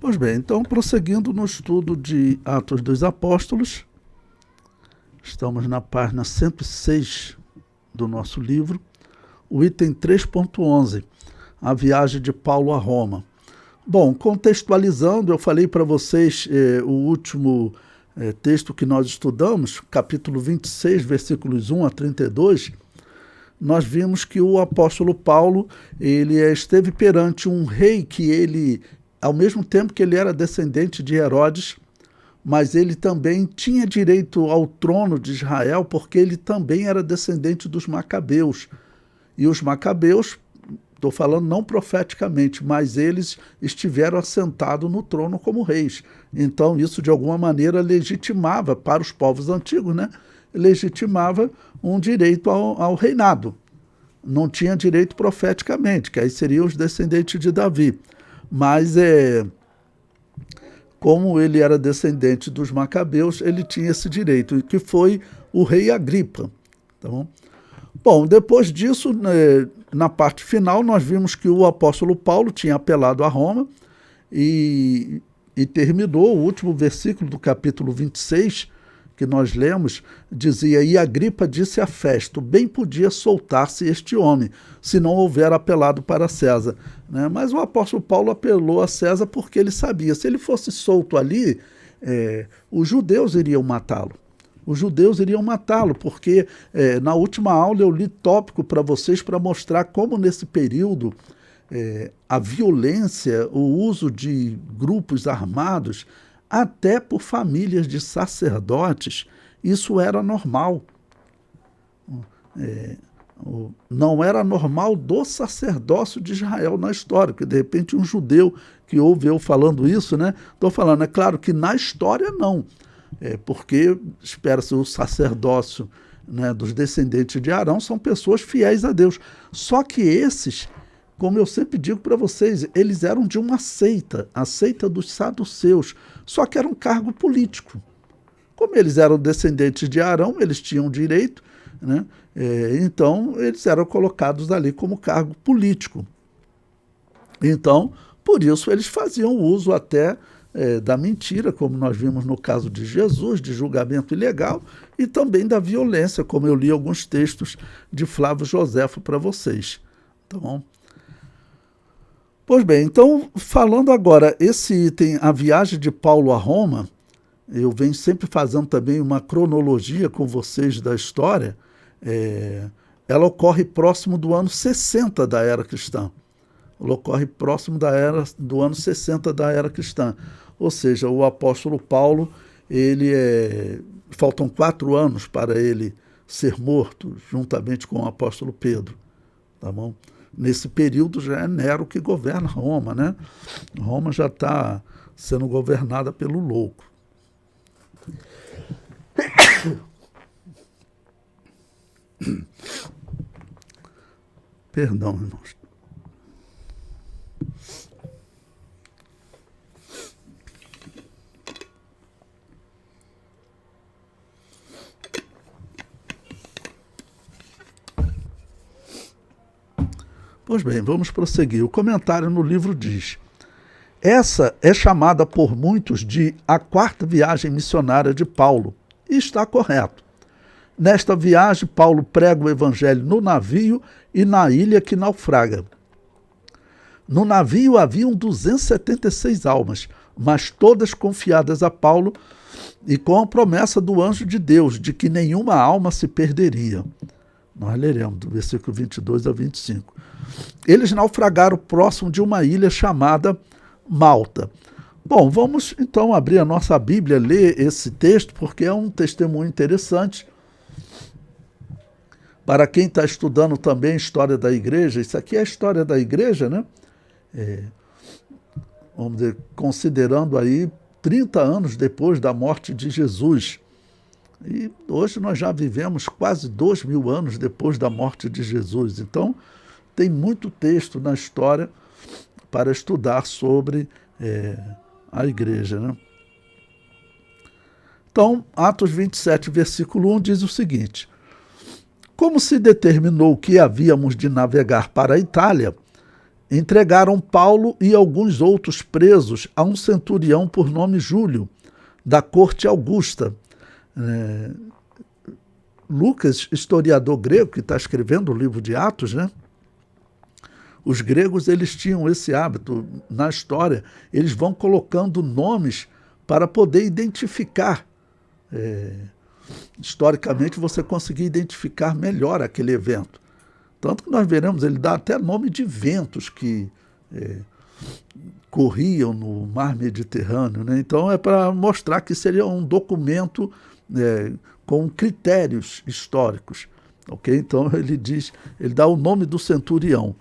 Pois bem, então, prosseguindo no estudo de Atos dos Apóstolos, estamos na página 106 do nosso livro, o item 3.11, a viagem de Paulo a Roma. Bom, contextualizando, eu falei para vocês o último texto que nós estudamos, capítulo 26, versículos 1 a 32, nós vimos que o apóstolo Paulo ele esteve perante um rei que ele, ao mesmo tempo que ele era descendente de Herodes, mas ele também tinha direito ao trono de Israel, porque ele também era descendente dos Macabeus. E os Macabeus, estou falando não profeticamente, mas eles estiveram assentados no trono como reis. Então isso de alguma maneira legitimava para os povos antigos, né? Legitimava um direito ao reinado. Não tinha direito profeticamente, que aí seriam os descendentes de Davi. Mas como ele era descendente dos Macabeus, ele tinha esse direito, que foi o rei Agripa. Tá bom? Bom, depois disso, na parte final, nós vimos que o apóstolo Paulo tinha apelado a Roma e terminou o último versículo do capítulo 26, que nós lemos, dizia: e Agripa disse a Festo, bem podia soltar-se este homem, se não houver apelado para César. Né? Mas o apóstolo Paulo apelou a César porque ele sabia, se ele fosse solto ali, os judeus iriam matá-lo. Os judeus iriam matá-lo, porque na última aula eu li tópico para vocês para mostrar como nesse período a violência, o uso de grupos armados, até por famílias de sacerdotes, isso era normal. Não era normal do sacerdócio de Israel na história, porque de repente um judeu que ouve eu falando isso, né? Estou falando, é claro que na história não, porque espera-se o sacerdócio, né, dos descendentes de Arão são pessoas fiéis a Deus. Só que esses, como eu sempre digo para vocês, eles eram de uma seita, a seita dos saduceus, só que era um cargo político. Como eles eram descendentes de Arão, eles tinham direito, né? Então eles eram colocados ali como cargo político. Então, por isso eles faziam uso até da mentira, como nós vimos no caso de Jesus, de julgamento ilegal, e também da violência, como eu li alguns textos de Flávio Joséfo para vocês. Tá bom? Pois bem, então, falando agora, esse item, a viagem de Paulo a Roma, eu venho sempre fazendo também uma cronologia com vocês da história, ela ocorre próximo do ano 60 da era cristã. Ela ocorre próximo do ano 60 da era cristã. Ou seja, o apóstolo Paulo, faltam 4 anos para ele ser morto, juntamente com o apóstolo Pedro. Tá bom? Nesse período já é Nero que governa Roma, né? Roma já está sendo governada pelo louco. Perdão, irmãos. Pois bem, vamos prosseguir. O comentário no livro diz: essa é chamada por muitos de a 4ª viagem missionária de Paulo, e está correto. Nesta viagem, Paulo prega o evangelho no navio e na ilha que naufraga. No navio haviam 276 almas, mas todas confiadas a Paulo e com a promessa do anjo de Deus de que nenhuma alma se perderia. Nós leremos do versículo 22 a 25. Eles naufragaram próximo de uma ilha chamada Malta. Bom, vamos então abrir a nossa Bíblia, ler esse texto, porque é um testemunho interessante. Para quem está estudando também a história da igreja, isso aqui é a história da igreja, né? Vamos dizer, considerando aí 30 anos depois da morte de Jesus. E hoje nós já vivemos quase 2000 anos depois da morte de Jesus. Então, tem muito texto na história para estudar sobre a igreja, né? Então, Atos 27, versículo 1 diz o seguinte: como se determinou que havíamos de navegar para a Itália, entregaram Paulo e alguns outros presos a um centurião por nome Júlio, da corte Augusta. Lucas, historiador grego, que está escrevendo o livro de Atos, né? Os gregos, eles tinham esse hábito na história, eles vão colocando nomes para poder identificar. Historicamente, você conseguir identificar melhor aquele evento. Tanto que nós veremos, ele dá até nome de ventos que corriam no mar Mediterrâneo, né? Então é para mostrar que seria um documento com critérios históricos. Okay? Então ele dá o nome do centurião.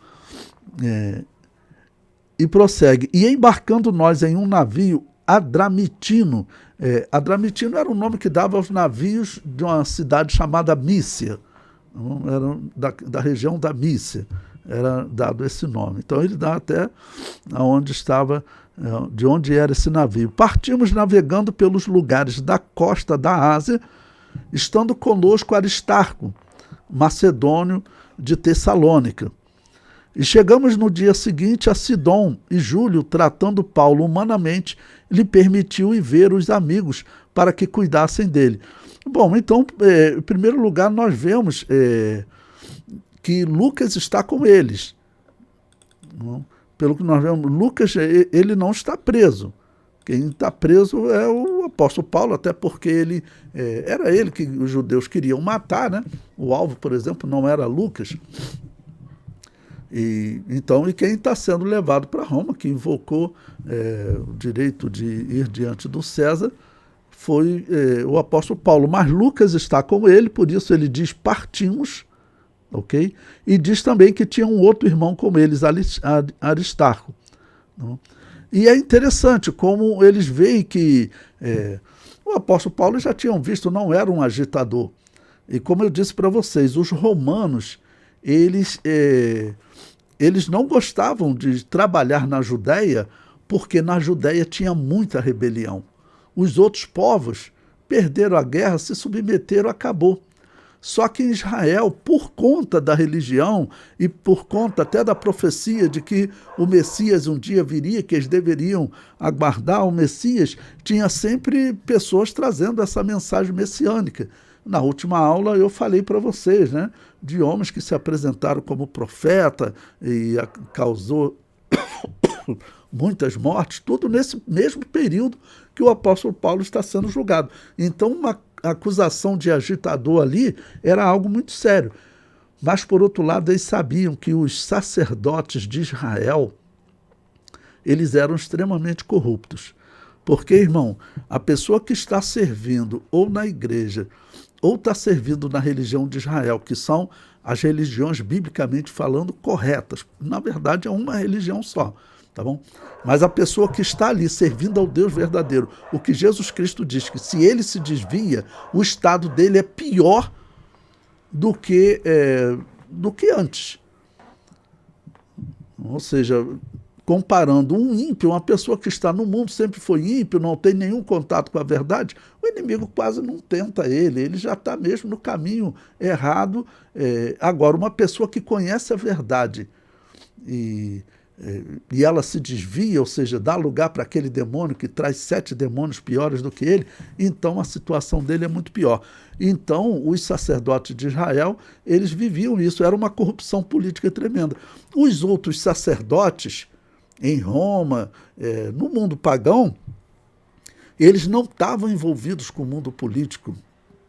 E prossegue. E embarcando nós em um navio adramitino. Adramitino era um nome que dava aos navios de uma cidade chamada Mícia. Era da região da Mícia. Era dado esse nome. Então ele dá até onde estava, de onde era esse navio. Partimos navegando pelos lugares da costa da Ásia, estando conosco Aristarco, macedônio de Tessalônica. E chegamos no dia seguinte a Sidom, e Júlio, tratando Paulo humanamente, lhe permitiu ir ver os amigos para que cuidassem dele. Bom, então, em primeiro lugar, nós vemos que Lucas está com eles. Pelo que nós vemos, Lucas, ele não está preso. Quem está preso é o apóstolo Paulo, até porque era ele que os judeus queriam matar, né? O alvo, por exemplo, não era Lucas. E quem está sendo levado para Roma, que invocou o direito de ir diante do César, foi o apóstolo Paulo. Mas Lucas está com ele, por isso ele diz partimos, ok? E diz também que tinha um outro irmão com eles, Aristarco. Não? E é interessante como eles veem que o apóstolo Paulo já tinham visto, não era um agitador. E como eu disse para vocês, os romanos, eles não gostavam de trabalhar na Judéia, porque na Judéia tinha muita rebelião. Os outros povos perderam a guerra, se submeteram, acabou. Só que em Israel, por conta da religião e por conta até da profecia de que o Messias um dia viria, que eles deveriam aguardar o Messias, tinha sempre pessoas trazendo essa mensagem messiânica. Na última aula eu falei para vocês, né, de homens que se apresentaram como profeta e causou muitas mortes, tudo nesse mesmo período que o apóstolo Paulo está sendo julgado. Então, uma acusação de agitador ali era algo muito sério. Mas, por outro lado, eles sabiam que os sacerdotes de Israel, eles eram extremamente corruptos. Porque, irmão, a pessoa que está servindo ou na igreja ou está servindo na religião de Israel, que são as religiões, biblicamente falando, corretas. Na verdade, é uma religião só. Tá bom? Mas a pessoa que está ali servindo ao Deus verdadeiro, o que Jesus Cristo diz, que se ele se desvia, o estado dele é pior do que antes. Ou seja, comparando um ímpio, uma pessoa que está no mundo, sempre foi ímpio, não tem nenhum contato com a verdade, o inimigo quase não tenta ele já está mesmo no caminho errado. Agora, uma pessoa que conhece a verdade e ela se desvia, ou seja, dá lugar para aquele demônio que traz 7 demônios piores do que ele, então a situação dele é muito pior. Então, os sacerdotes de Israel, eles viviam isso, era uma corrupção política tremenda. Os outros sacerdotes, em Roma, no mundo pagão, eles não estavam envolvidos com o mundo político,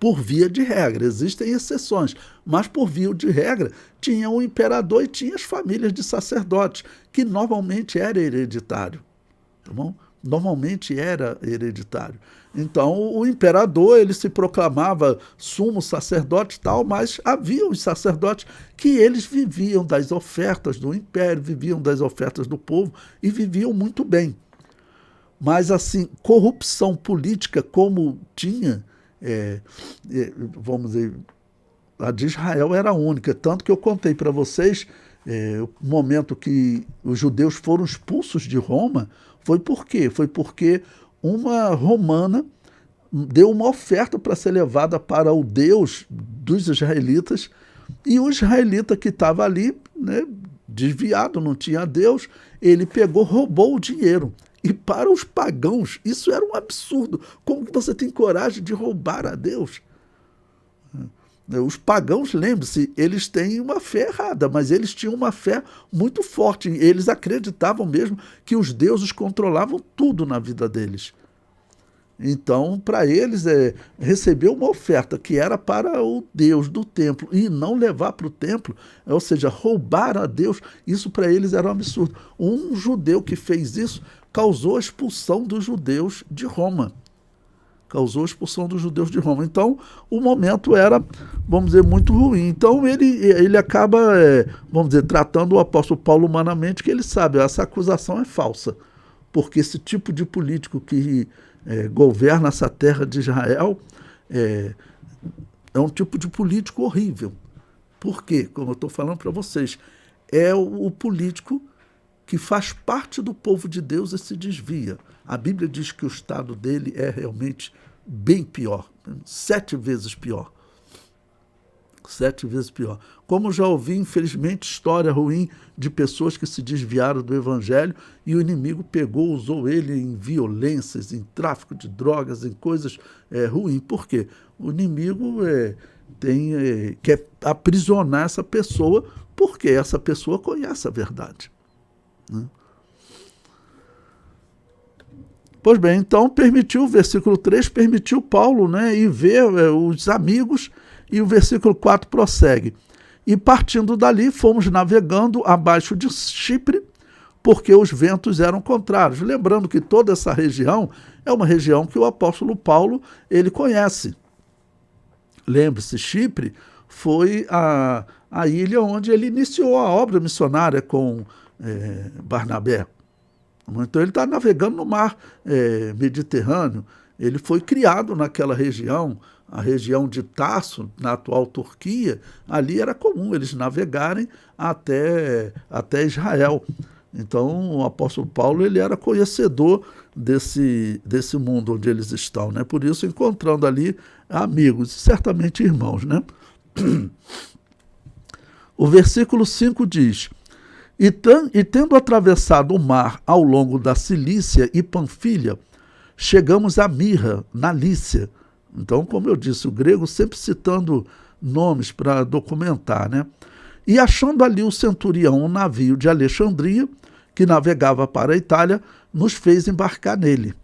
por via de regra. Existem exceções, mas por via de regra tinha o imperador e tinha as famílias de sacerdotes, que normalmente era hereditário. Tá bom? Normalmente era hereditário. Então o imperador, ele se proclamava sumo sacerdote e tal, mas havia os sacerdotes que eles viviam das ofertas do império, viviam das ofertas do povo e viviam muito bem. Mas assim, corrupção política como tinha, vamos dizer, a de Israel era a única, tanto que eu contei para vocês o momento que os judeus foram expulsos de Roma. Foi por quê? Foi porque uma romana deu uma oferta para ser levada para o Deus dos israelitas, e o israelita que estava ali, né, desviado, não tinha Deus, ele pegou, roubou o dinheiro. E para os pagãos, isso era um absurdo. Como que você tem coragem de roubar a Deus? Os pagãos, lembre-se, eles têm uma fé errada, mas eles tinham uma fé muito forte. Eles acreditavam mesmo que os deuses controlavam tudo na vida deles. Então, para eles, receber uma oferta que era para o Deus do templo e não levar para o templo, ou seja, roubar a Deus, isso para eles era um absurdo. Um judeu que fez isso causou a expulsão dos judeus de Roma. Causou a expulsão dos judeus de Roma. Então, o momento era, vamos dizer, muito ruim. Então, ele acaba, vamos dizer, tratando o apóstolo Paulo humanamente, que ele sabe, essa acusação é falsa. Porque esse tipo de político que governa essa terra de Israel é um tipo de político horrível. Por quê? Como eu estou falando para vocês, é o político que faz parte do povo de Deus e se desvia. A Bíblia diz que o estado dele é realmente bem pior, 7 vezes pior. 7 vezes pior. Como já ouvi, infelizmente, história ruim de pessoas que se desviaram do Evangelho e o inimigo pegou, usou ele em violências, em tráfico de drogas, em coisas ruins. Por quê? O inimigo quer aprisionar essa pessoa porque essa pessoa conhece a verdade. Né? Pois bem, então permitiu, o versículo 3 permitiu Paulo, né, ir ver os amigos, e o versículo 4 prossegue. E partindo dali, fomos navegando abaixo de Chipre, porque os ventos eram contrários. Lembrando que toda essa região é uma região que o apóstolo Paulo ele conhece. Lembre-se, Chipre foi a ilha onde ele iniciou a obra missionária com Barnabé. Então ele está navegando no mar Mediterrâneo. Ele foi criado naquela região, a região de Tarso, na atual Turquia. Ali era comum eles navegarem até Israel. Então o apóstolo Paulo ele era conhecedor desse mundo onde eles estão, né? Por isso encontrando ali amigos, certamente irmãos, né? O versículo 5 diz: E tendo atravessado o mar ao longo da Cilícia e Panfilha, chegamos a Mirra, na Lícia. Então, como eu disse, o grego sempre citando nomes para documentar, né? E achando ali o centurião um navio de Alexandria, que navegava para a Itália, nos fez embarcar nele.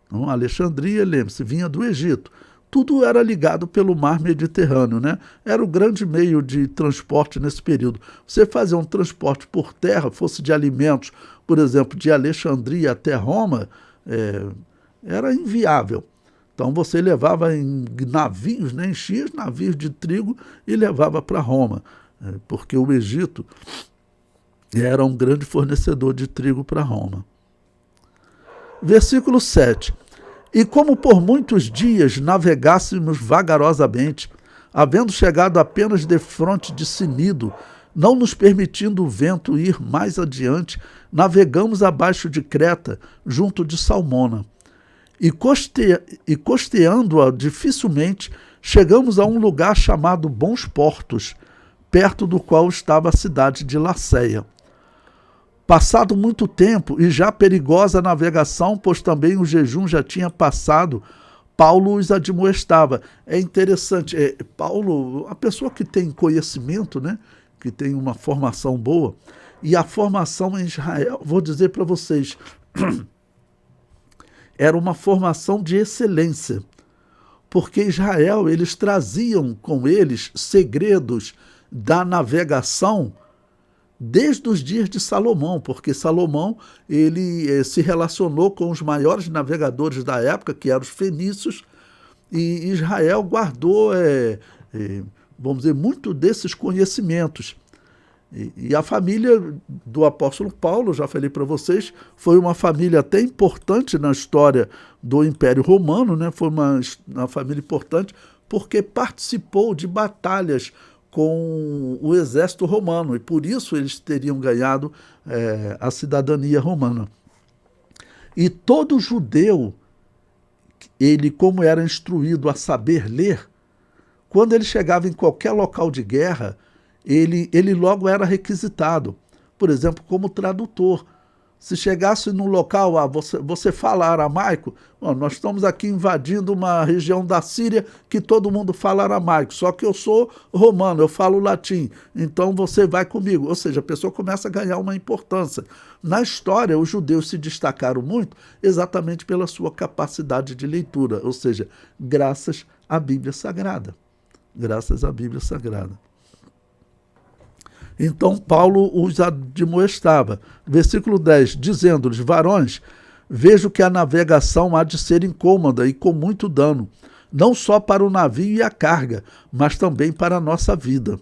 Então, Alexandria, lembre-se, vinha do Egito. Tudo era ligado pelo mar Mediterrâneo, né? Era o grande meio de transporte nesse período. Você fazer um transporte por terra, fosse de alimentos, por exemplo, de Alexandria até Roma, era inviável. Então você levava em navios, né? Enchia os navios de trigo e levava para Roma, porque o Egito era um grande fornecedor de trigo para Roma. Versículo 7. E como por muitos dias navegássemos vagarosamente, havendo chegado apenas defronte de Cnido, não nos permitindo o vento ir mais adiante, navegamos abaixo de Creta, junto de Salmona. E costeando-a dificilmente, chegamos a um lugar chamado Bons Portos, perto do qual estava a cidade de Laceia. Passado muito tempo e já perigosa a navegação, pois também o jejum já tinha passado, Paulo os admoestava. É interessante, Paulo, a pessoa que tem conhecimento, né, que tem uma formação boa, e a formação em Israel, vou dizer para vocês, era uma formação de excelência, porque Israel, eles traziam com eles segredos da navegação desde os dias de Salomão, porque Salomão ele se relacionou com os maiores navegadores da época, que eram os fenícios, e Israel guardou, vamos dizer, muito desses conhecimentos. E a família do apóstolo Paulo, já falei para vocês, foi uma família até importante na história do Império Romano, né? Foi uma família importante porque participou de batalhas com o exército romano, e por isso eles teriam ganhado a cidadania romana. E todo judeu, ele, como era instruído a saber ler, quando ele chegava em qualquer local de guerra, ele logo era requisitado. por exemplo, como tradutor. Se chegasse num local, você fala aramaico, bom, nós estamos aqui invadindo uma região da Síria que todo mundo fala aramaico, só que eu sou romano, eu falo latim, então você vai comigo. Ou seja, a pessoa começa a ganhar uma importância. Na história, os judeus se destacaram muito exatamente pela sua capacidade de leitura, ou seja, graças à Bíblia Sagrada. Graças à Bíblia Sagrada. Então Paulo os admoestava, versículo 10, dizendo-lhes: varões, vejo que a navegação há de ser incômoda e com muito dano, não só para o navio e a carga, mas também para a nossa vida.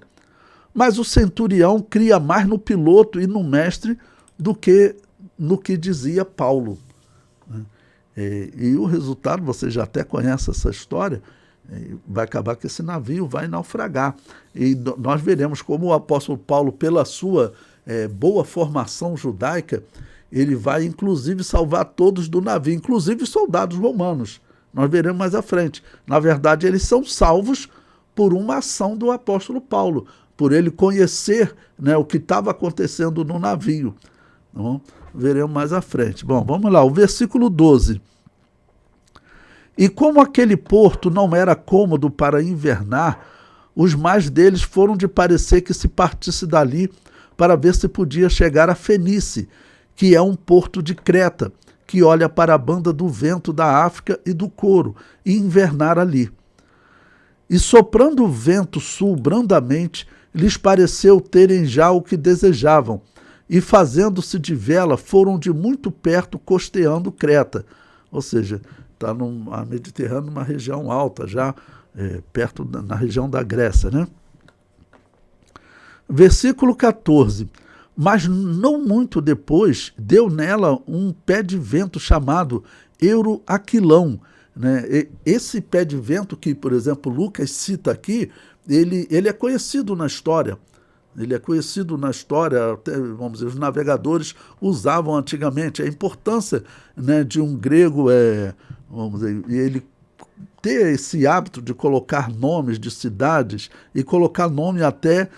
Mas o centurião cria mais no piloto e no mestre do que no que dizia Paulo. E o resultado, você já até conhece essa história, vai acabar que esse navio vai naufragar. E nós veremos como o apóstolo Paulo, pela sua boa formação judaica, ele vai inclusive salvar todos do navio, inclusive os soldados romanos. Nós veremos mais à frente. Na verdade, eles são salvos por uma ação do apóstolo Paulo, por ele conhecer, né, o que estava acontecendo no navio. Então, veremos mais à frente. Bom, vamos lá, o versículo 12. E como aquele porto não era cômodo para invernar, os mais deles foram de parecer que se partisse dali para ver se podia chegar a Fenice, que é um porto de Creta, que olha para a banda do vento da África e do Coro, e invernar ali. E soprando o vento sul brandamente, lhes pareceu terem já o que desejavam, e fazendo-se de vela, foram de muito perto costeando Creta. Ou seja, está no Mediterrâneo, numa região alta, já perto na região da Grécia, né? Versículo 14. Mas não muito depois, deu nela um pé de vento chamado Euroaquilão, né? Esse pé de vento que, por exemplo, Lucas cita aqui, ele é conhecido na história. Ele é conhecido na história, até, vamos dizer, os navegadores usavam antigamente. A importância, né, de um grego vamos dizer, ele ter esse hábito de colocar nomes de cidades e colocar nome até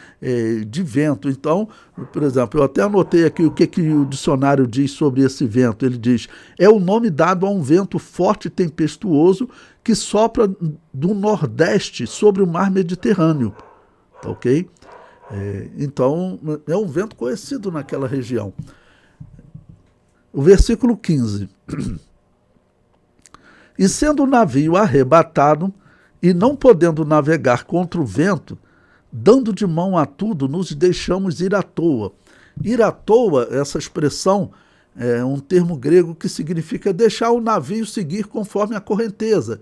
de vento. Então, por exemplo, eu até anotei aqui o que o dicionário diz sobre esse vento. Ele diz: é o nome dado a um vento forte e tempestuoso que sopra do nordeste sobre o mar Mediterrâneo. Tá, ok? Então, é um vento conhecido naquela região. O versículo 15. E sendo o navio arrebatado, e não podendo navegar contra o vento, dando de mão a tudo, nos deixamos ir à toa. Ir à toa, essa expressão, é um termo grego que significa deixar o navio seguir conforme a correnteza,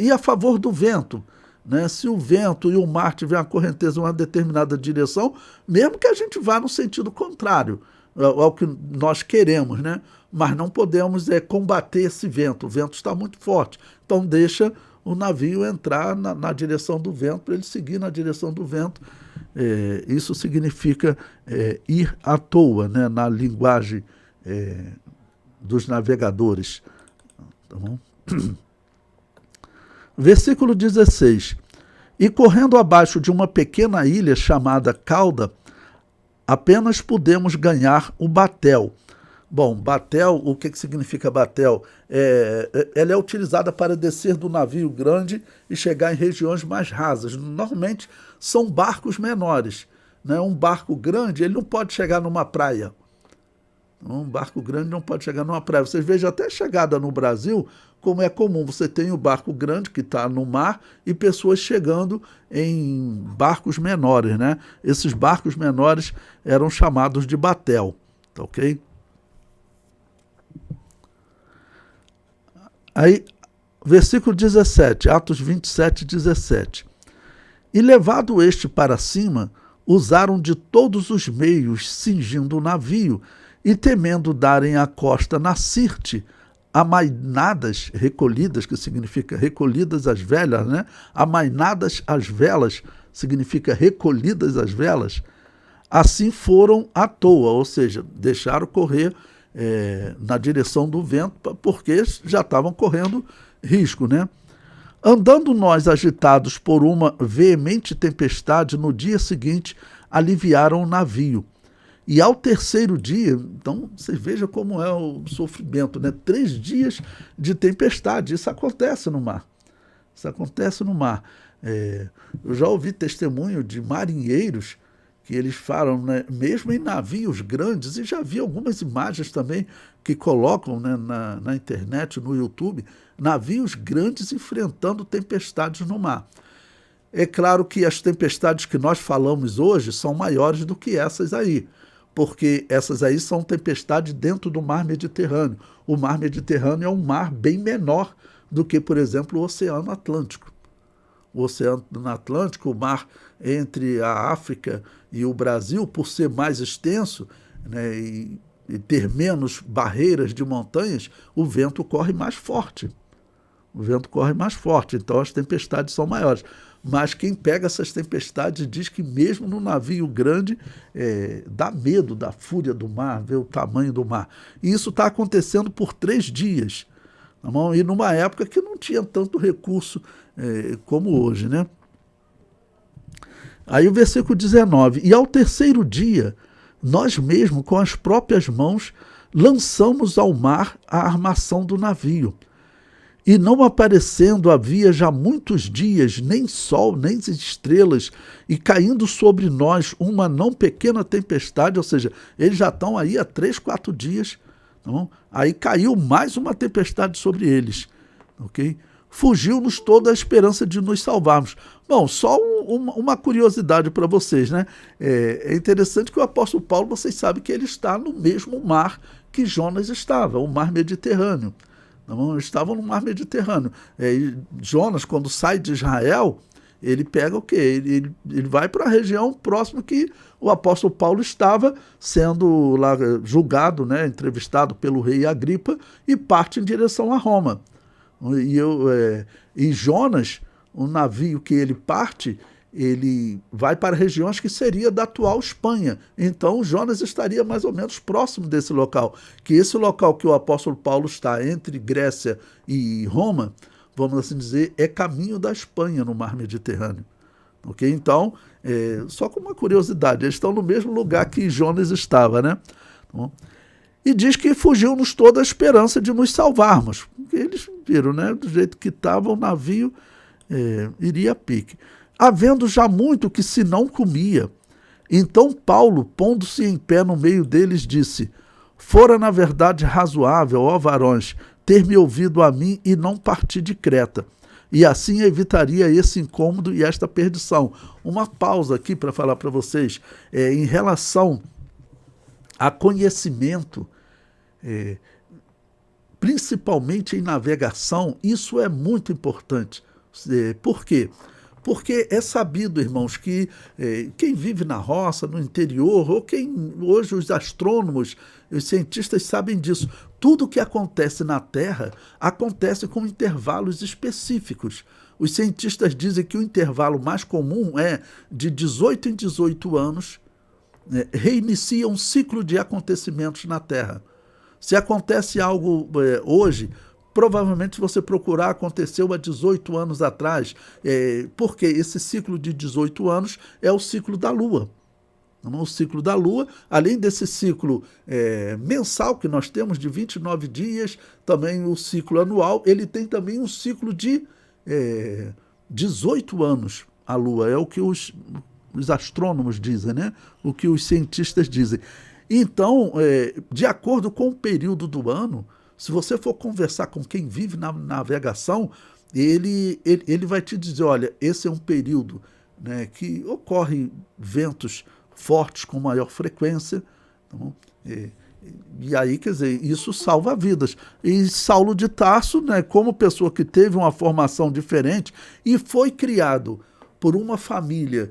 ir a favor do vento. Né? Se o vento e o mar tiver uma correnteza em uma determinada direção, mesmo que a gente vá no sentido contrário ao que nós queremos, né? Mas não podemos combater esse vento. O vento está muito forte. Então deixa o navio entrar na direção do vento, para ele seguir na direção do vento. Isso significa ir à toa, né? Na linguagem dos navegadores. Tá bom? Versículo 16. E correndo abaixo de uma pequena ilha chamada Cauda, apenas pudemos ganhar o batel. Bom, batel, o que significa batel? Ela é utilizada para descer do navio grande e chegar em regiões mais rasas. Normalmente são barcos menores, né? Um barco grande, ele não pode chegar numa praia. Um barco grande não pode chegar numa praia. Vocês vejam até a chegada no Brasil, como é comum. Você tem o barco grande que está no mar e pessoas chegando em barcos menores, né? Esses barcos menores eram chamados de batel, tá ok? Aí, versículo 17, Atos 27, 17. E levado este para cima, usaram de todos os meios, cingindo o navio, e temendo darem a costa na Sirte, amainadas, recolhidas, que significa recolhidas as velas, né? Amainadas as velas, significa recolhidas as velas, assim foram à toa, ou seja, deixaram correr na direção do vento, porque já estavam correndo risco, né? Andando nós agitados por uma veemente tempestade, no dia seguinte aliviaram o navio, E ao terceiro dia, então você veja como é o sofrimento, né? 3 dias de tempestade, isso acontece no mar. Isso acontece no mar. Eu já ouvi testemunho de marinheiros que eles falam, né, mesmo em navios grandes, e já vi algumas imagens também que colocam, né, na internet, no YouTube, navios grandes enfrentando tempestades no mar. É claro que as tempestades que nós falamos hoje são maiores do que essas aí, porque essas aí são tempestades dentro do mar Mediterrâneo. O mar Mediterrâneo é um mar bem menor do que, por exemplo, o Oceano Atlântico. O Oceano Atlântico, o mar entre a África e o Brasil, por ser mais extenso, né, e ter menos barreiras de montanhas, o vento corre mais forte. O vento corre mais forte, então as tempestades são maiores. Mas quem pega essas tempestades diz que mesmo no navio grande dá medo da fúria do mar, ver o tamanho do mar. E isso está acontecendo por 3 dias. Tá bom? E numa época que não tinha tanto recurso como hoje, né? Aí o versículo 19. E ao terceiro dia, nós mesmos, com as próprias mãos, lançamos ao mar a armação do navio. E não aparecendo havia já muitos dias, nem sol, nem estrelas, e caindo sobre nós uma não pequena tempestade, ou seja, eles já estão aí há 3, 4 dias, não? Aí caiu mais uma tempestade sobre eles, ok? Fugiu-nos toda a esperança de nos salvarmos. Bom, só uma curiosidade para vocês, né? É interessante que o apóstolo Paulo, vocês sabem que ele está no mesmo mar que Jonas estava, o mar Mediterrâneo. Estavam no mar Mediterrâneo. Jonas, quando sai de Israel, ele pega o quê? Ele vai para a região próxima que o apóstolo Paulo estava sendo lá julgado, né, entrevistado pelo rei Agripa, e parte em direção a Roma. E Jonas, o navio que ele parte, ele vai para regiões que seria da atual Espanha. Então, Jonas estaria mais ou menos próximo desse local. Que esse local que o apóstolo Paulo está, entre Grécia e Roma, vamos assim dizer, é caminho da Espanha no mar Mediterrâneo. Ok? Então, só com uma curiosidade, eles estão no mesmo lugar que Jonas estava, né? E diz que fugiu-nos toda a esperança de nos salvarmos. Porque eles viram, né? Do jeito que estava, o navio iria a pique. Havendo já muito que se não comia. Então Paulo, pondo-se em pé no meio deles, disse: fora na verdade razoável, ó varões, ter-me ouvido a mim e não partir de Creta. E assim evitaria esse incômodo e esta perdição. Uma pausa aqui para falar para vocês. Em relação a conhecimento, principalmente em navegação, isso é muito importante. Por quê? Porque é sabido, irmãos, que quem vive na roça, no interior, ou hoje os astrônomos, os cientistas sabem disso. Tudo que acontece na Terra acontece com intervalos específicos. Os cientistas dizem que o intervalo mais comum é de 18 em 18 anos, reinicia um ciclo de acontecimentos na Terra. Se acontece algo hoje, provavelmente, se você procurar, aconteceu há 18 anos atrás, porque esse ciclo de 18 anos é o ciclo da Lua. O ciclo da Lua, além desse ciclo mensal que nós temos de 29 dias, também o ciclo anual, ele tem também um ciclo de 18 anos, a Lua. É o que os astrônomos dizem, né? O que os cientistas dizem. Então, de acordo com o período do ano, se você for conversar com quem vive na navegação, ele vai te dizer, olha, esse é um período, né, que ocorre ventos fortes com maior frequência. Então, e aí, quer dizer, isso salva vidas. E Saulo de Tarso, né, como pessoa que teve uma formação diferente e foi criado por uma família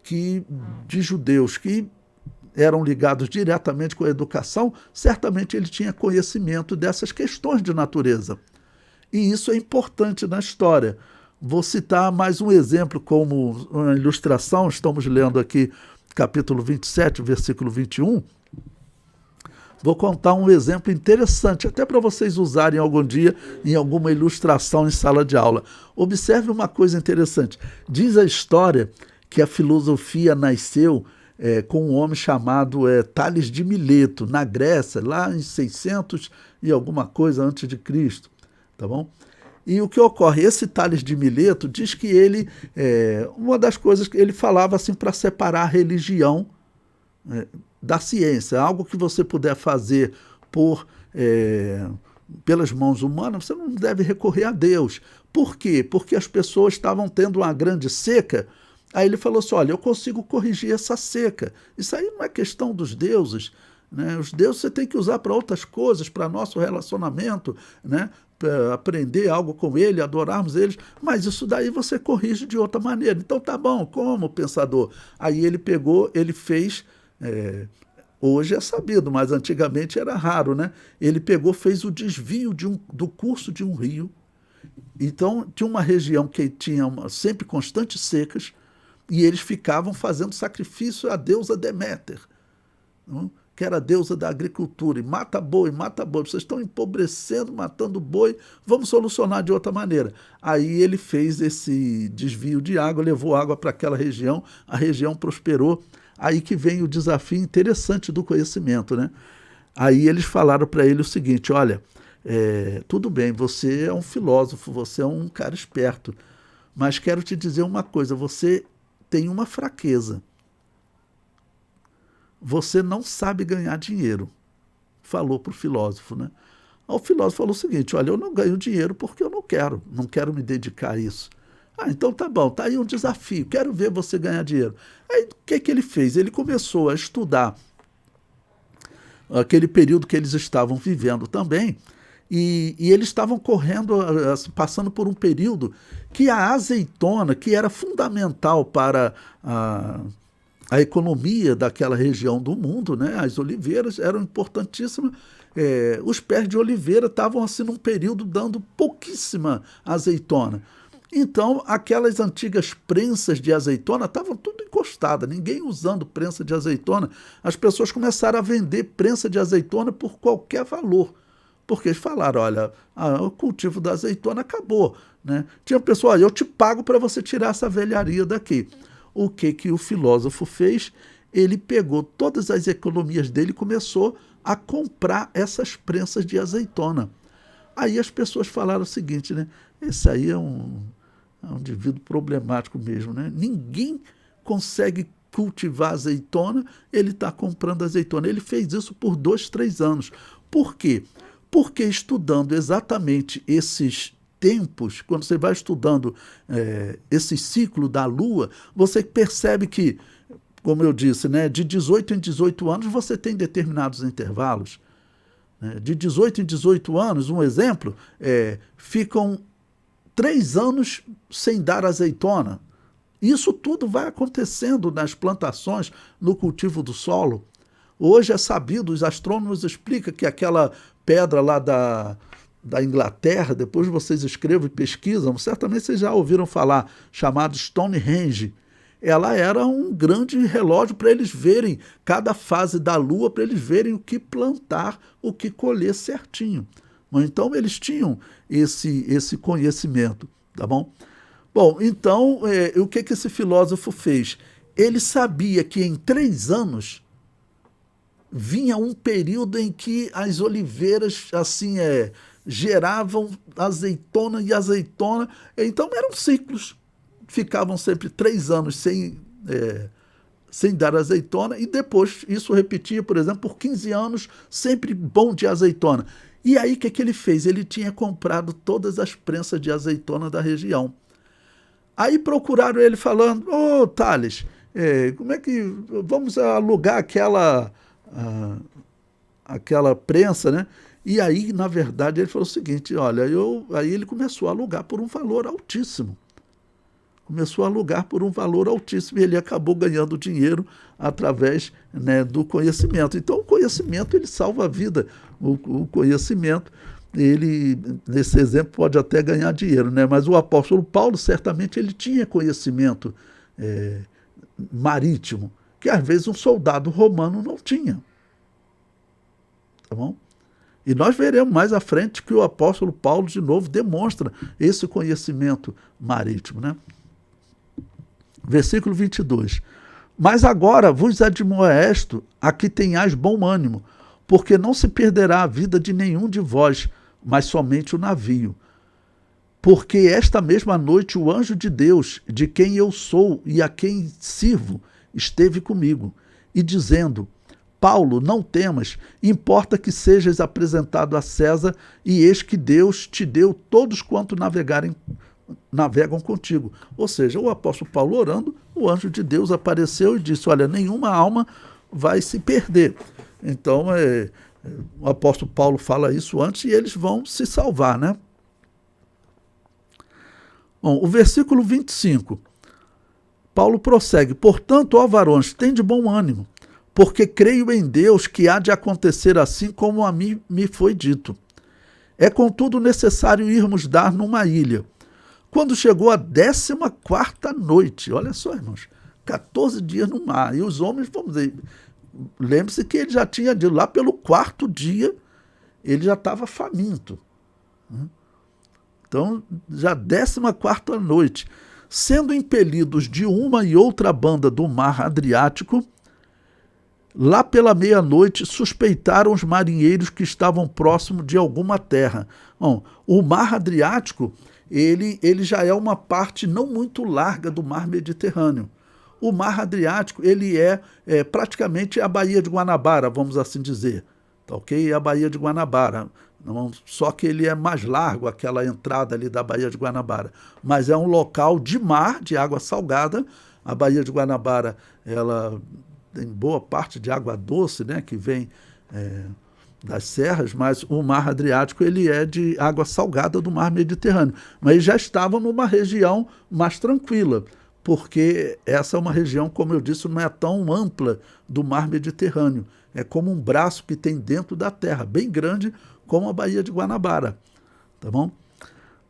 de judeus que eram ligados diretamente com a educação, certamente ele tinha conhecimento dessas questões de natureza. E isso é importante na história. Vou citar mais um exemplo como uma ilustração. Estamos lendo aqui capítulo 27, versículo 21. Vou contar um exemplo interessante, até para vocês usarem algum dia em alguma ilustração em sala de aula. Observe uma coisa interessante. Diz a história que a filosofia nasceu com um homem chamado Tales de Mileto, na Grécia, lá em 600 e alguma coisa antes de Cristo, tá bom? E o que ocorre? Esse Tales de Mileto diz que ele, uma das coisas que ele falava assim para separar a religião da ciência, algo que você puder fazer pelas mãos humanas, você não deve recorrer a Deus. Por quê? Porque as pessoas estavam tendo uma grande seca. Aí ele falou assim, olha, eu consigo corrigir essa seca. Isso aí não é questão dos deuses, né? Os deuses você tem que usar para outras coisas, para nosso relacionamento, né? Para aprender algo com ele, adorarmos eles, mas isso daí você corrige de outra maneira. Então tá bom, como pensador? Aí ele pegou, ele fez... hoje é sabido, mas antigamente era raro, né? Ele pegou, fez o desvio do curso de um rio. Então, tinha uma região que tinha sempre constantes secas, e eles ficavam fazendo sacrifício à deusa Deméter, não? Que era a deusa da agricultura, e mata boi, vocês estão empobrecendo, matando boi, vamos solucionar de outra maneira. Aí ele fez esse desvio de água, levou água para aquela região, a região prosperou. Aí que vem o desafio interessante do conhecimento, né? Aí eles falaram para ele o seguinte, olha, tudo bem, você é um filósofo, você é um cara esperto, mas quero te dizer uma coisa, você tem uma fraqueza. Você não sabe ganhar dinheiro. Falou para o filósofo, né? O filósofo falou o seguinte, olha, eu não ganho dinheiro porque eu não quero me dedicar a isso. Ah, então tá bom, tá aí um desafio, quero ver você ganhar dinheiro. Aí o que ele fez? Ele começou a estudar aquele período que eles estavam vivendo também, e eles estavam passando por um período que a azeitona, que era fundamental para a economia daquela região do mundo, né? As oliveiras eram importantíssimas, os pés de oliveira estavam assim num período dando pouquíssima azeitona. Então, aquelas antigas prensas de azeitona estavam tudo encostadas, ninguém usando prensa de azeitona. As pessoas começaram a vender prensa de azeitona por qualquer valor, porque eles falaram, olha, o cultivo da azeitona acabou, né? Tinha pessoa, olha, eu te pago para você tirar essa velharia daqui. O que o filósofo fez? Ele pegou todas as economias dele e começou a comprar essas prensas de azeitona. Aí as pessoas falaram o seguinte, né? Esse aí é um indivíduo problemático mesmo, né? Ninguém consegue cultivar azeitona, ele está comprando azeitona. Ele fez isso por 2, 3 anos. Por quê? Porque estudando exatamente esses tempos, quando você vai estudando esse ciclo da Lua, você percebe que, como eu disse, né, de 18 em 18 anos você tem determinados intervalos. De 18 em 18 anos, um exemplo, ficam 3 anos sem dar azeitona. Isso tudo vai acontecendo nas plantações, no cultivo do solo. Hoje é sabido, os astrônomos explicam que aquela pedra lá da Inglaterra, depois vocês escrevam e pesquisam, certamente vocês já ouviram falar, chamado Stonehenge. Ela era um grande relógio para eles verem cada fase da Lua, para eles verem o que plantar, o que colher certinho. Então eles tinham esse conhecimento, tá bom? Bom, então o que esse filósofo fez? Ele sabia que em 3 anos vinha um período em que as oliveiras assim geravam azeitona e azeitona, então eram ciclos. Ficavam sempre 3 anos sem dar azeitona, e depois isso repetia, por exemplo, por 15 anos, sempre bom de azeitona. E aí o que ele fez? Ele tinha comprado todas as prensas de azeitona da região. Aí procuraram ele falando, ô Tales, como é que vamos alugar aquela prensa, né? E aí, na verdade, ele falou o seguinte, olha, aí ele começou a alugar por um valor altíssimo. E ele acabou ganhando dinheiro através, né, do conhecimento. Então, o conhecimento, ele salva a vida. O conhecimento, ele, nesse exemplo, pode até ganhar dinheiro, né? Mas o apóstolo Paulo, certamente, ele tinha conhecimento marítimo, que às vezes um soldado romano não tinha. Tá bom? E nós veremos mais à frente que o apóstolo Paulo, de novo, demonstra esse conhecimento marítimo, né? Versículo 22. Mas agora vos admoesto a que tenhais bom ânimo, porque não se perderá a vida de nenhum de vós, mas somente o navio. Porque esta mesma noite o anjo de Deus, de quem eu sou e a quem sirvo, esteve comigo, e dizendo: Paulo, não temas, importa que sejas apresentado a César, e eis que Deus te deu todos quanto navegam contigo. Ou seja, o apóstolo Paulo orando, o anjo de Deus apareceu e disse: olha, nenhuma alma vai se perder. Então, o apóstolo Paulo fala isso antes e eles vão se salvar, né? Bom, o versículo 25, Paulo prossegue: portanto, ó varões, tende bom ânimo, porque creio em Deus que há de acontecer assim como a mim me foi dito. É contudo necessário irmos dar numa ilha. Quando chegou a 14ª noite, olha só, irmãos, 14 dias no mar, e os homens, vamos dizer, lembre-se que ele já tinha dito, lá pelo 4º dia, ele já estava faminto. Então, já 14ª noite, sendo impelidos de uma e outra banda do mar Adriático, lá pela meia-noite suspeitaram os marinheiros que estavam próximo de alguma terra. Bom, o mar Adriático, ele já é uma parte não muito larga do mar Mediterrâneo. O mar Adriático, ele é praticamente a Baía de Guanabara, vamos assim dizer. Tá, ok? É a Baía de Guanabara. Não, só que ele é mais largo, aquela entrada ali da Baía de Guanabara. Mas é um local de mar, de água salgada. A Baía de Guanabara, ela tem boa parte de água doce, né, que vem das serras, mas o mar Adriático ele é de água salgada do mar Mediterrâneo. Mas eles já estavam numa região mais tranquila, porque essa é uma região, como eu disse, não é tão ampla do mar Mediterrâneo. É como um braço que tem dentro da terra, bem grande, como a Baía de Guanabara. Tá bom?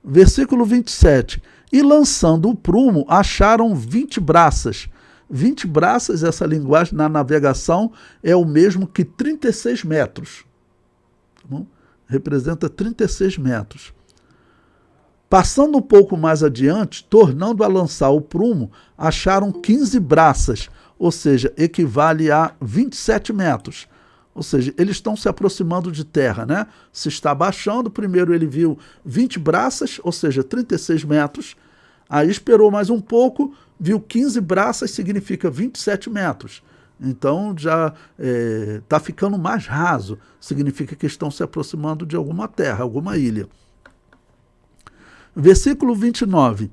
Versículo 27. E lançando o prumo, acharam 20 braças. 20 braças, essa linguagem na navegação, é o mesmo que 36 metros. Tá bom? Representa 36 metros. Passando um pouco mais adiante, tornando a lançar o prumo, acharam 15 braças, ou seja, equivale a 27 metros. Ou seja, eles estão se aproximando de terra, né? Se está baixando, primeiro ele viu 20 braças, ou seja, 36 metros. Aí esperou mais um pouco, viu 15 braças, significa 27 metros. Então já está ficando mais raso, significa que estão se aproximando de alguma terra, alguma ilha. Versículo 29.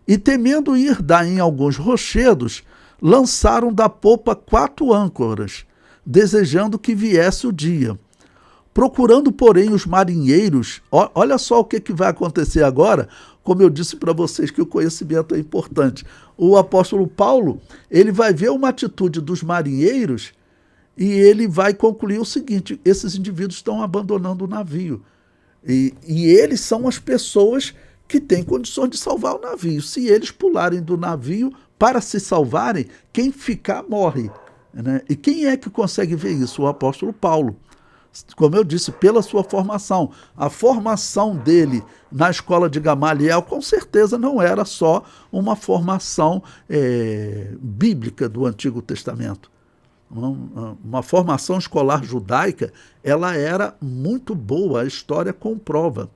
E temendo ir dar em alguns rochedos, lançaram da popa 4 âncoras, desejando que viesse o dia. Procurando, porém, os marinheiros, olha só o que vai acontecer agora, como eu disse para vocês que o conhecimento é importante. O apóstolo Paulo, ele vai ver uma atitude dos marinheiros e ele vai concluir o seguinte: esses indivíduos estão abandonando o navio. E eles são as pessoas que têm condições de salvar o navio. Se eles pularem do navio para se salvarem, quem ficar morre. Né? E quem é que consegue ver isso? O apóstolo Paulo. Como eu disse, pela sua formação. A formação dele na escola de Gamaliel, com certeza não era só uma formação bíblica do Antigo Testamento. Uma formação escolar judaica, ela era muito boa, a história comprova.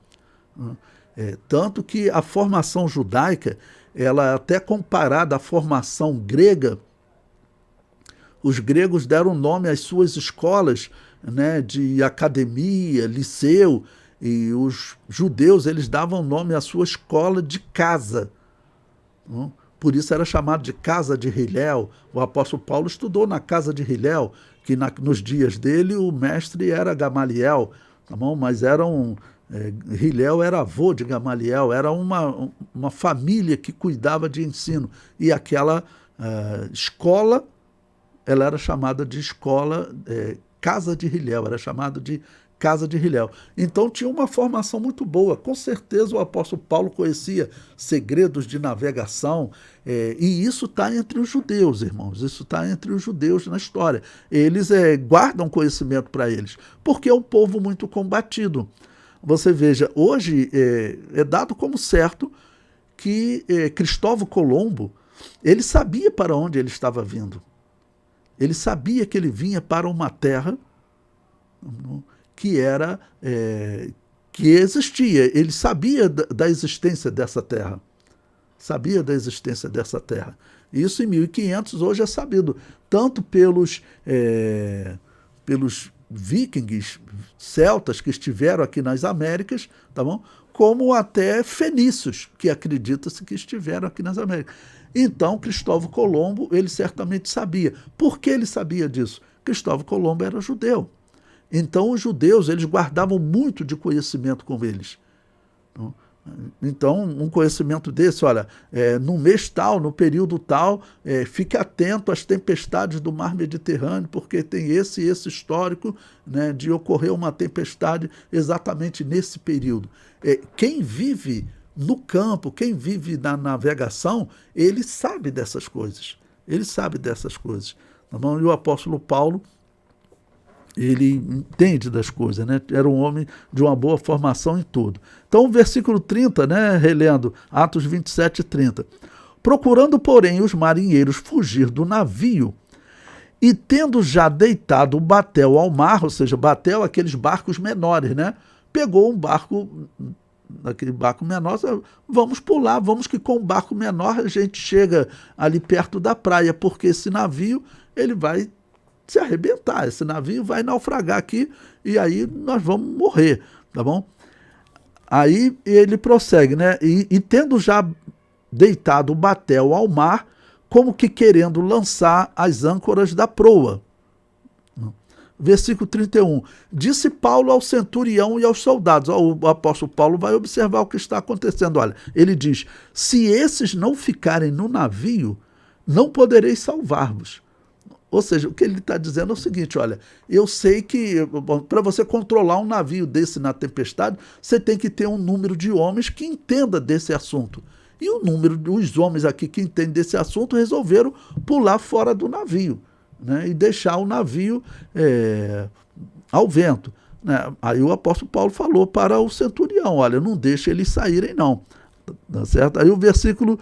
Tanto que a formação judaica, ela é até comparada à formação grega. Os gregos deram nome às suas escolas, né, de academia, liceu, e os judeus eles davam nome à sua escola de casa. Por isso era chamado de casa de Hillel. O apóstolo Paulo estudou na casa de Hillel, que nos dias dele o mestre era Gamaliel, tá bom? Mas Hillel era avô de Gamaliel, era uma família que cuidava de ensino. E aquela escola, ela era chamada de escola Casa de Hillel, era chamado de Casa de Hillel. Então tinha uma formação muito boa. Com certeza o apóstolo Paulo conhecia segredos de navegação, e isso está entre os judeus, irmãos. Isso está entre os judeus na história. Eles guardam conhecimento para eles, porque é um povo muito combatido. Você veja, hoje é dado como certo que Cristóvão Colombo, Ele sabia para onde ele estava vindo. Ele sabia que ele vinha para uma terra que era que existia. Ele sabia da existência dessa terra. Sabia da existência dessa terra. Isso em 1500 hoje é sabido, tanto pelos vikings, celtas que estiveram aqui nas Américas, tá bom? Como até fenícios, que acredita-se que estiveram aqui nas Américas. Então, Cristóvão Colombo, ele certamente sabia. Por que ele sabia disso? Cristóvão Colombo era judeu. Então, os judeus, eles guardavam muito de conhecimento com eles. Então, um conhecimento desse, olha, no mês tal, no período tal, fique atento às tempestades do mar Mediterrâneo, porque tem esse histórico, né, de ocorrer uma tempestade exatamente nesse período. Quem vive no campo, quem vive na navegação, ele sabe dessas coisas. Ele sabe dessas coisas. Tá bom? E o apóstolo Paulo, ele entende das coisas, né? Era um homem de uma boa formação em tudo. Então, o versículo 30, né, relendo, Atos 27 e 30. Procurando, porém, os marinheiros fugir do navio, e tendo já deitado o batel ao mar, ou seja, batel, aqueles barcos menores, né? Pegou um barco, aquele barco menor, vamos pular, vamos que com um barco menor a gente chega ali perto da praia, porque esse navio, ele vai se arrebentar, esse navio vai naufragar aqui e aí nós vamos morrer, tá bom? Aí ele prossegue, né? E tendo já deitado o batel ao mar, como que querendo lançar as âncoras da proa. Versículo 31. Disse Paulo ao centurião e aos soldados. O apóstolo Paulo vai observar o que está acontecendo. Olha, ele diz, se esses não ficarem no navio, não podereis salvar-vos. Ou seja, o que ele está dizendo é o seguinte, olha, eu sei que para você controlar um navio desse na tempestade, você tem que ter um número de homens que entenda desse assunto. E o número dos homens aqui que entendem desse assunto resolveram pular fora do navio, né, e deixar o navio ao vento. Né? Aí o apóstolo Paulo falou para o centurião, olha, não deixa eles saírem não. Tá certo? Aí o versículo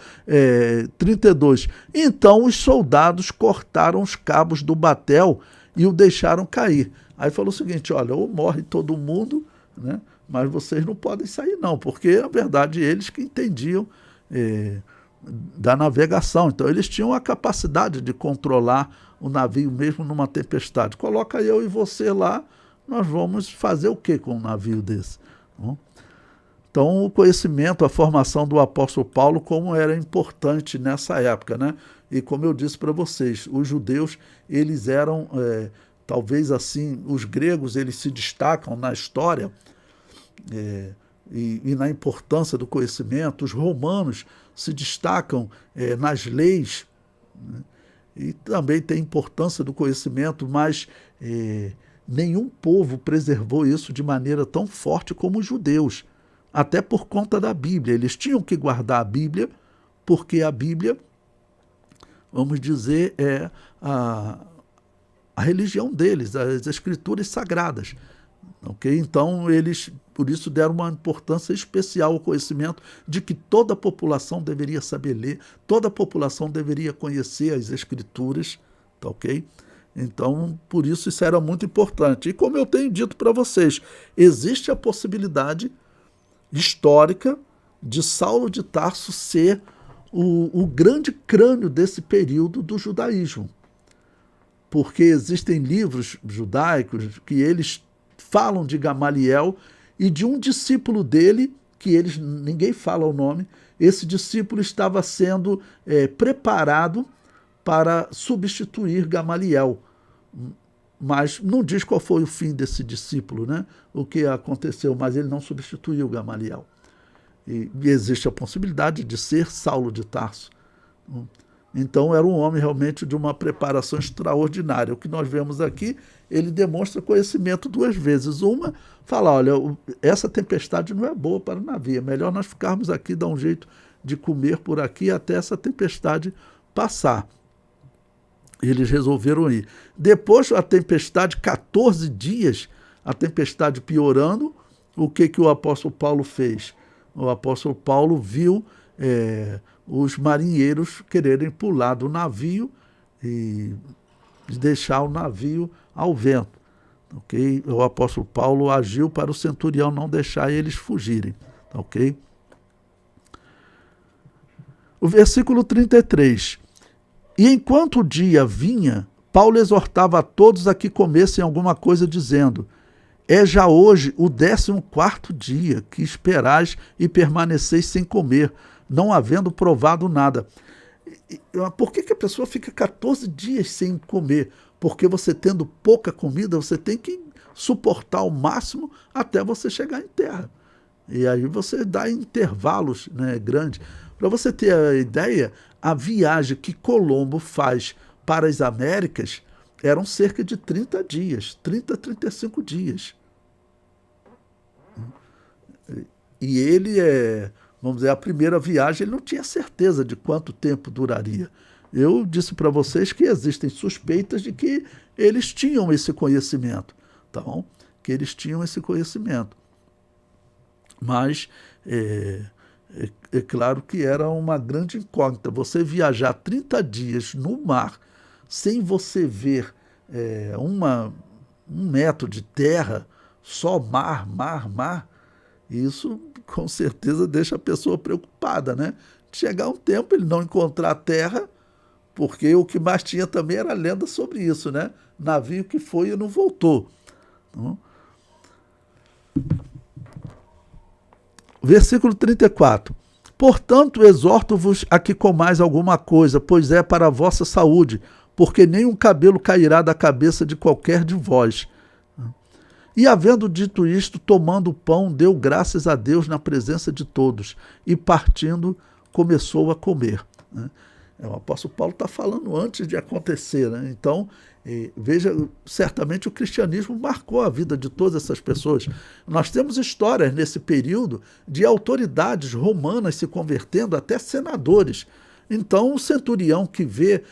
32. Então os soldados cortaram os cabos do batel e o deixaram cair. Aí falou o seguinte, olha, ou morre todo mundo, né, mas vocês não podem sair não, porque na verdade eles que entendiam da navegação, então eles tinham a capacidade de controlar o navio mesmo numa tempestade. Coloca eu e você lá, nós vamos fazer o que com um navio desse? Bom, então, o conhecimento, a formação do apóstolo Paulo, como era importante nessa época, né? E como eu disse para vocês, os judeus, eles eram, talvez assim, os gregos, eles se destacam na história e na importância do conhecimento, os romanos se destacam nas leis, né? E também tem importância do conhecimento, mas nenhum povo preservou isso de maneira tão forte como os judeus. Até por conta da Bíblia. Eles tinham que guardar a Bíblia, porque a Bíblia, vamos dizer, é a religião deles, as escrituras sagradas. Okay? Então, eles, por isso, deram uma importância especial ao conhecimento de que toda a população deveria saber ler, toda a população deveria conhecer as escrituras, tá, ok? Então, por isso era muito importante. E como eu tenho dito para vocês, existe a possibilidade histórica de Saulo de Tarso ser o grande crânio desse período do judaísmo. Porque existem livros judaicos que eles falam de Gamaliel e de um discípulo dele, que ninguém fala o nome, esse discípulo estava sendo preparado para substituir Gamaliel. Mas não diz qual foi o fim desse discípulo, né? O que aconteceu, mas ele não substituiu Gamaliel. E existe a possibilidade de ser Saulo de Tarso. Então era um homem realmente de uma preparação extraordinária. O que nós vemos aqui, ele demonstra conhecimento duas vezes. Uma, fala, olha, essa tempestade não é boa para o navio, é melhor nós ficarmos aqui, dar um jeito de comer por aqui até essa tempestade passar. Eles resolveram ir. Depois a tempestade, 14 dias, a tempestade piorando, o que o apóstolo Paulo fez? O apóstolo Paulo viu os marinheiros quererem pular do navio e deixar o navio ao vento. Okay? O apóstolo Paulo agiu para o centurião não deixar eles fugirem. Okay? O versículo 33. E enquanto o dia vinha, Paulo exortava a todos a que comessem alguma coisa, dizendo: é já hoje o 14º dia que esperais e permaneceis sem comer, não havendo provado nada. Por que a pessoa fica 14 dias sem comer? Porque você tendo pouca comida, você tem que suportar ao máximo até você chegar em terra. E aí você dá intervalos, né, grandes. Para você ter a ideia, a viagem que Colombo faz para as Américas eram cerca de 30 dias, 30 a 35 dias. E ele vamos dizer, a primeira viagem, ele não tinha certeza de quanto tempo duraria. Eu disse para vocês que existem suspeitas de que eles tinham esse conhecimento, tá bom? Que eles tinham esse conhecimento. Mas é claro que era uma grande incógnita. Você viajar 30 dias no mar sem você ver um metro de terra, só mar, isso com certeza deixa a pessoa preocupada, né? Chegar um tempo ele não encontrar terra, porque o que mais tinha também era lenda sobre isso, né? Navio que foi e não voltou. Então, versículo 34. Portanto, exorto-vos a que comais alguma coisa, pois é para a vossa saúde, porque nenhum cabelo cairá da cabeça de qualquer de vós. E havendo dito isto, tomando o pão, deu graças a Deus na presença de todos, e partindo, começou a comer. O apóstolo Paulo está falando antes de acontecer, né? Então, veja, certamente o cristianismo marcou a vida de todas essas pessoas. Nós temos histórias nesse período de autoridades romanas se convertendo, até senadores. Então, o centurião que vê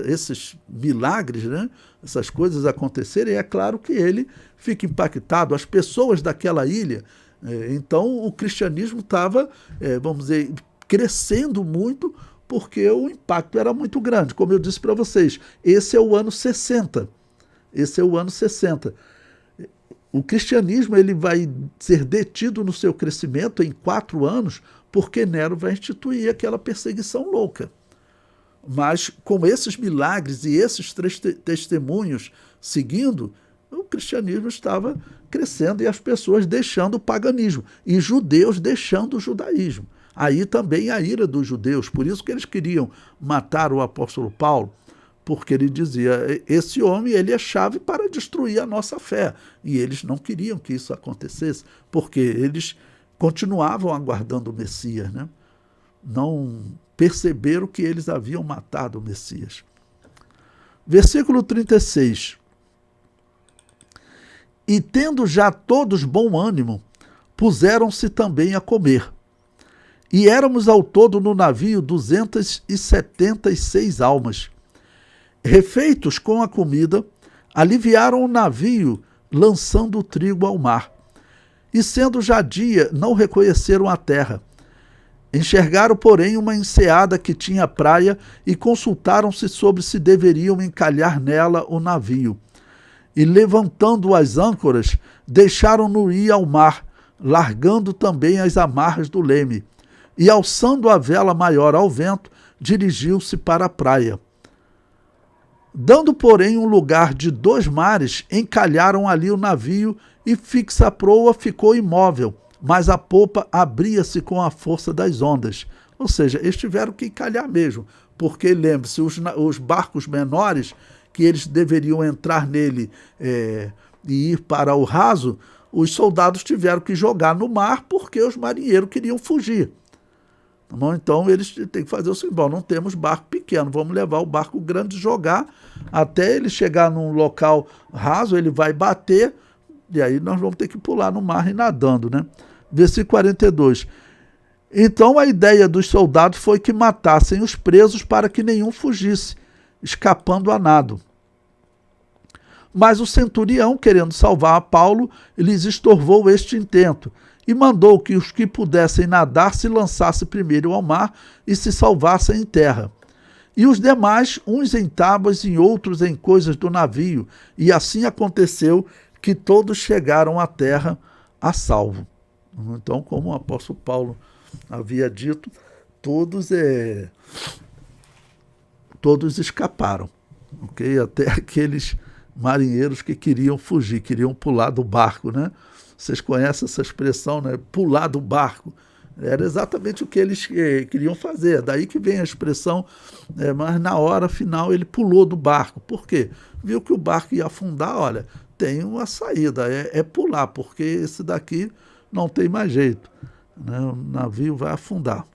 esses milagres, né? Essas coisas acontecerem, é claro que ele fica impactado. As pessoas daquela ilha, então o cristianismo estava, vamos dizer, crescendo muito, porque o impacto era muito grande. Como eu disse para vocês, esse é o ano 60. Esse é o ano 60. O cristianismo ele vai ser detido no seu crescimento em 4 anos, porque Nero vai instituir aquela perseguição louca. Mas com esses milagres e esses 3 testemunhos seguindo, o cristianismo estava crescendo e as pessoas deixando o paganismo, e judeus deixando o judaísmo. Aí também a ira dos judeus, por isso que eles queriam matar o apóstolo Paulo, porque ele dizia, esse homem ele é chave para destruir a nossa fé, e eles não queriam que isso acontecesse, porque eles continuavam aguardando o Messias, né? Não perceberam que eles haviam matado o Messias. Versículo 36. E tendo já todos bom ânimo, puseram-se também a comer. E éramos ao todo no navio 276 almas. Refeitos com a comida, aliviaram o navio, lançando o trigo ao mar. E sendo já dia, não reconheceram a terra. Enxergaram, porém, uma enseada que tinha praia e consultaram-se sobre se deveriam encalhar nela o navio. E levantando as âncoras, deixaram-no ir ao mar, largando também as amarras do leme. E alçando a vela maior ao vento, dirigiu-se para a praia. Dando, porém, um lugar de 2 mares, encalharam ali o navio e fixa a proa ficou imóvel, mas a popa abria-se com a força das ondas. Ou seja, eles tiveram que encalhar mesmo, porque, lembre-se, os barcos menores, que eles deveriam entrar nele e ir para o raso, os soldados tiveram que jogar no mar porque os marinheiros queriam fugir. Então eles têm que fazer o seguinte, não temos barco pequeno, vamos levar o barco grande e jogar até ele chegar num local raso, ele vai bater, e aí nós vamos ter que pular no mar e nadando, né? Versículo 42. Então a ideia dos soldados foi que matassem os presos para que nenhum fugisse, escapando a nado. Mas o centurião, querendo salvar a Paulo, lhes estorvou este intento e mandou que os que pudessem nadar se lançassem primeiro ao mar e se salvassem em terra. E os demais, uns em tábuas e outros em coisas do navio. E assim aconteceu que todos chegaram à terra a salvo. Então, como o apóstolo Paulo havia dito, todos escaparam, ok? Até aqueles marinheiros que queriam fugir, queriam pular do barco, né? Vocês conhecem essa expressão, né? Pular do barco. Era exatamente o que eles queriam fazer. Daí que vem a expressão, mas na hora final ele pulou do barco. Por quê? Viu que o barco ia afundar, olha, tem uma saída, é pular, porque esse daqui não tem mais jeito, né? O navio vai afundar.